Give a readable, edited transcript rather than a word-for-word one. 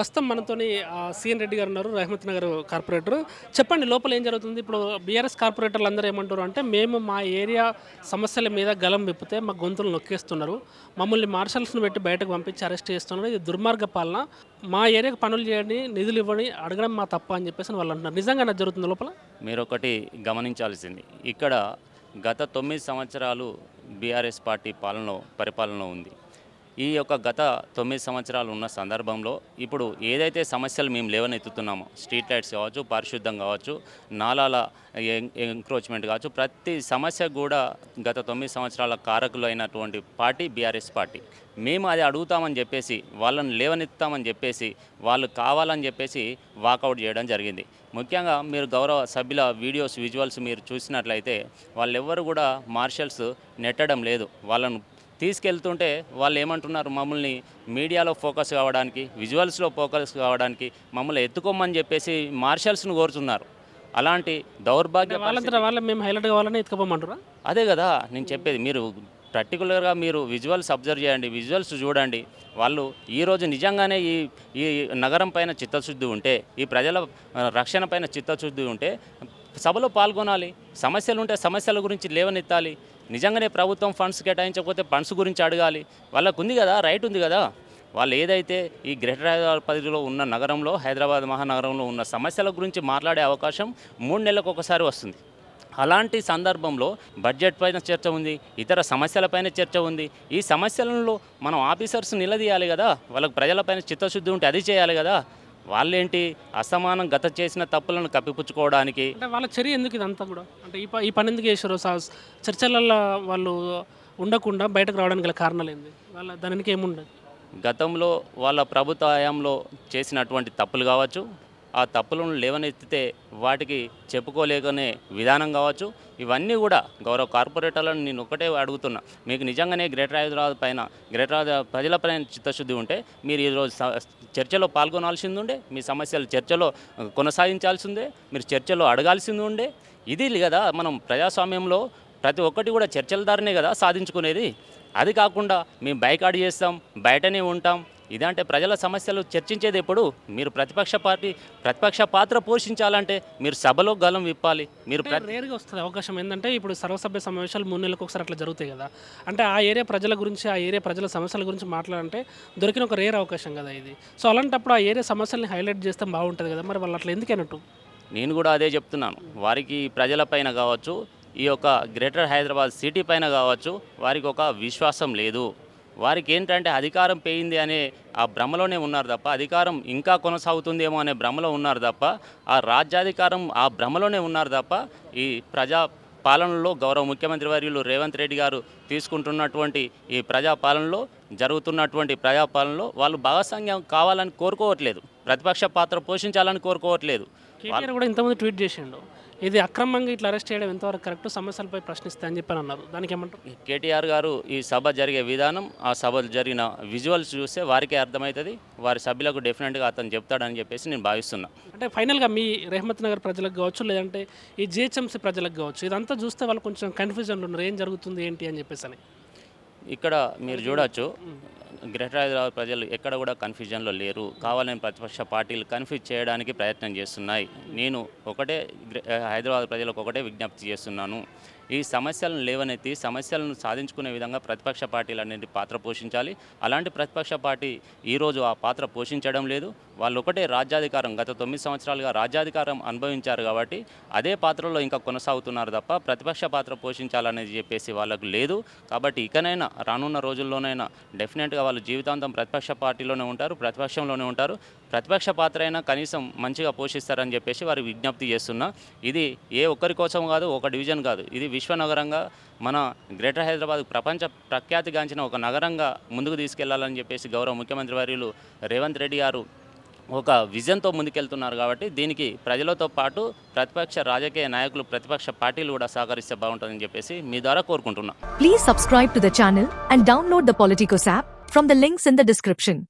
ప్రస్తుతం మనతోని సీఎన్ రెడ్డి గారు ఉన్నారు, రహమత్ నగర్ కార్పొరేటర్. చెప్పండి లోపల ఏం జరుగుతుంది? ఇప్పుడు బీఆర్ఎస్ కార్పొరేటర్లు అందరూ ఏమంటారు అంటే, మేము మా ఏరియా సమస్యల మీద గలం విప్పితే మా గొంతులు నొక్కేస్తున్నారు. మమ్మల్ని మార్షల్స్‌ని పెట్టి బయటకు పంపించి అరెస్ట్ చేస్తున్నారు. ఇది దుర్మార్గ పాలన. మా ఏరియాకి పనులు చేయండి, నిధులు ఇవ్వండి, అడగడం మా తప్ప అని చెప్పేసి వాళ్ళు అంటున్నారు. నిజంగానే జరుగుతుంది లోపల? మీరొకటి గమనించాల్సింది, ఇక్కడ గత 9 సంవత్సరాలు బీఆర్ఎస్ పార్టీ పరిపాలనలో ఉంది. ఈ యొక్క గత 9 సంవత్సరాలు ఉన్న సందర్భంలో ఇప్పుడు ఏదైతే సమస్యలు మేము లేవనెత్తుతున్నామో, స్ట్రీట్ లైట్స్ కావచ్చు, పారిశుద్ధం కావచ్చు, నాలాల ఎంక్రోచ్మెంట్ కావచ్చు, ప్రతి సమస్య కూడా గత 9 సంవత్సరాల కారకులైనటువంటి పార్టీ బీఆర్ఎస్ పార్టీ. మేము అది అడుగుతామని చెప్పేసి, వాళ్ళని లేవనెత్తుతామని చెప్పేసి, వాళ్ళు కావాలని చెప్పేసి వాకౌట్ చేయడం జరిగింది. ముఖ్యంగా మీరు గౌరవ సభ్యుల విజువల్స్ మీరు చూసినట్లయితే వాళ్ళెవ్వరు కూడా మార్షల్స్ నెట్టడం లేదు. వాళ్ళను తీసుకెళ్తుంటే వాళ్ళు ఏమంటున్నారు, మమ్మల్ని మీడియాలో ఫోకస్ కావడానికి, విజువల్స్లో ఫోకస్ కావడానికి మమ్మల్ని ఎత్తుకోమని చెప్పేసి మార్షల్స్ను కోరుతున్నారు. అలాంటి దౌర్భాగ్య వాళ్ళ మేము హైలైట్ కావాలని ఎత్తుకోమంటారా? అదే కదా నేను చెప్పేది. మీరు పర్టికులర్గా మీరు విజువల్స్ అబ్జర్వ్ చేయండి, విజువల్స్ చూడండి. వాళ్ళు ఈరోజు నిజంగానే ఈ నగరం పైన చిత్తశుద్ధి ఉంటే, ఈ ప్రజల రక్షణ పైన చిత్తశుద్ధి ఉంటే సభలో పాల్గొనాలి. సమస్యలు ఉంటే సమస్యల గురించి లేవనెత్తాలి. నిజంగానే ప్రభుత్వం ఫండ్స్ కేటాయించకపోతే ఫండ్స్ గురించి అడగాలి. వాళ్ళకు ఉంది కదా, రైట్ ఉంది కదా. వాళ్ళు ఏదైతే ఈ గ్రేటర్ హైదరాబాద్ పరిధిలో ఉన్న నగరంలో, హైదరాబాద్ మహానగరంలో ఉన్న సమస్యల గురించి మాట్లాడే అవకాశం 3 నెలలకు ఒకసారి వస్తుంది. అలాంటి సందర్భంలో బడ్జెట్ పైన చర్చ ఉంది, ఇతర సమస్యలపైన చర్చ ఉంది. ఈ సమస్యలలో మనం ఆఫీసర్స్ నిలదీయాలి కదా. వాళ్ళకు ప్రజలపైన చిత్తశుద్ధి ఉంటే అది చేయాలి కదా. వాళ్ళేంటి అసమానం గత చేసిన తప్పులను కప్పిపుచ్చుకోవడానికి. అంటే వాళ్ళ చర్య ఎందుకు ఇదంతా కూడా? అంటే ఈ పని ఎందుకు చేశారు? చర్చలలో వాళ్ళు ఉండకుండా బయటకు రావడానికి గల కారణాలు ఏంది? దానికి ఏముండదు. గతంలో వాళ్ళ ప్రభుత్వ హయాంలో చేసినటువంటి తప్పులు కావచ్చు, ఆ తప్పులను లేవనెత్తితే వాటికి చెప్పుకోలేకనే విధానం కావచ్చు, ఇవన్నీ కూడా గౌరవ కార్పొరేటర్లను నేను ఒకటే అడుగుతున్నా. మీకు నిజంగానే గ్రేటర్ హైదరాబాద్ ప్రజలపైన చిత్తశుద్ధి ఉంటే మీరు ఈరోజు చర్చలో పాల్గొనాల్సింది ఉండే, మీ సమస్యలు చర్చలో కొనసాగించాల్సిందే, మీరు చర్చలో అడగాల్సింది ఉండే. ఇది కదా మనం ప్రజాస్వామ్యంలో ప్రతి ఒక్కటి కూడా చర్చల ద్వారానే కదా సాధించుకునేది. అది కాకుండా మేము బైకాట్ చేస్తాం, బయటనే ఉంటాం, ఇదంటే ప్రజల సమస్యలు చర్చించేది ఎప్పుడు? మీరు ప్రతిపక్ష పాత్ర పోషించాలంటే మీరు సభలో గలం విప్పాలి. మీరు రేరుగా వస్తుంది అవకాశం. ఏంటంటే ఇప్పుడు సర్వసభ్య సమావేశాలు 3 నెలలకు ఒకసారి అట్లా జరుగుతాయి కదా. అంటే ఆ ఏరియా ప్రజల గురించి, ఆ ఏరియా ప్రజల సమస్యల గురించి మాట్లాడంటే దొరికిన ఒక రేర్ అవకాశం కదా ఇది. సో అలాంటప్పుడు ఆ ఏరియా సమస్యల్ని హైలైట్ చేస్తే బాగుంటుంది కదా. మరి వాళ్ళు అట్లా ఎందుకైనట్టు? నేను కూడా అదే చెప్తున్నాను. వారికి ప్రజలపైన కావచ్చు, ఈ యొక్క గ్రేటర్ హైదరాబాద్ సిటీ పైన కావచ్చు, వారికి ఒక విశ్వాసం లేదు. వారికి ఏంటంటే అధికారం పోయింది అనే ఆ భ్రమలోనే ఉన్నారు తప్ప, అధికారం ఇంకా కొనసాగుతుందేమో అనే భ్రమలో ఉన్నారు తప్ప, ఆ రాజ్యాధికారం ఆ భ్రమలోనే ఉన్నారు తప్ప, ఈ ప్రజా పాలనలో గౌరవ ముఖ్యమంత్రి వర్యులు రేవంత్ రెడ్డి గారు తీసుకుంటున్నటువంటి ఈ జరుగుతున్నటువంటి ప్రజాపాలనలో వాళ్ళు భాగస్వామ్యం కావాలని కోరుకోవట్లేదు, ప్రతిపక్ష పాత్ర పోషించాలని కోరుకోవట్లేదు. కేటీఆర్ కూడా ఇంతకుముందు ట్వీట్ చేసిండు, ఇది అక్రమంగా ఇట్లా అరెస్ట్ చేయడం ఎంతవరకు కరెక్ట్, సమస్యలపై ప్రశ్నిస్తా అని చెప్పని అన్నారు. దానికి ఏమంటారు? కేటీఆర్ గారు ఈ సభ జరిగే విధానం, ఆ సభ జరిగిన విజువల్స్ చూస్తే వారికే అర్థమవుతుంది. వారి సభ్యులకు డెఫినెట్గా అతను చెప్తాడని చెప్పేసి నేను భావిస్తున్నా. అంటే ఫైనల్గా మీ రెహమత్ నగర్ ప్రజలకు కావచ్చు, లేదంటే ఈ జిహెచ్ఎంసీ ప్రజలకు కావచ్చు, ఇదంతా చూస్తే వాళ్ళు కొంచెం కన్ఫ్యూజన్లో ఉన్నారు, ఏం జరుగుతుంది ఏంటి అని చెప్పేసి అని. ఇక్కడ మీరు చూడొచ్చు, గ్రేటర్ హైదరాబాద్ ప్రజలు ఎక్కడ కూడా కన్ఫ్యూజన్లో లేరు. కావాలని ప్రతిపక్ష పార్టీలు కన్ఫ్యూజ్ చేయడానికి ప్రయత్నం చేస్తున్నాయి. నేను హైదరాబాద్ ప్రజలకు ఒకటే విజ్ఞప్తి చేస్తున్నాను. ఈ సమస్యలను లేవనెత్తి సమస్యలను సాధించుకునే విధంగా ప్రతిపక్ష పార్టీలు అనేది పాత్ర పోషించాలి. అలాంటి ప్రతిపక్ష పార్టీ ఈరోజు ఆ పాత్ర పోషించడం లేదు. వాళ్ళు ఒకటే రాజ్యాధికారం, గత 9 సంవత్సరాలుగా రాజ్యాధికారం అనుభవించారు కాబట్టి అదే పాత్రలో ఇంకా కొనసాగుతున్నారు తప్ప ప్రతిపక్ష పాత్ర పోషించాలనేది చెప్పేసి వాళ్ళకు లేదు. కాబట్టి ఇకనైనా రానున్న రోజుల్లోనైనా డెఫినెట్గా వాళ్ళు జీవితాంతం ప్రతిపక్ష పార్టీలోనే ఉంటారు, ప్రతిపక్షంలోనే ఉంటారు. ప్రతిపక్ష పాత్ర అయినా కనీసం మంచిగా పోషిస్తారని చెప్పేసి వారికి విజ్ఞప్తి చేస్తున్నా. ఇది ఏ ఒక్కరి కోసం కాదు, ఒక డివిజన్ కాదు, ఇది విశ్వనగరంగా మన గ్రేటర్ హైదరాబాద్ ప్రపంచ ప్రఖ్యాతిగాంచిన ఒక నగరంగా ముందుకు తీసుకెళ్లాలని చెప్పేసి గౌరవ ముఖ్యమంత్రి వర్యులు రేవంత్ రెడ్డి గారు ఒక విజన్తో ముందుకెళ్తున్నారు. కాబట్టి దీనికి ప్రజలతో పాటు ప్రతిపక్ష రాజకీయ నాయకులు, ప్రతిపక్ష పార్టీలు కూడా సహకరిస్తే బాగుంటుందని చెప్పేసి మీ ద్వారా కోరుకుంటున్నా. Please subscribe to the channel and download the Politicos app from the links in the description.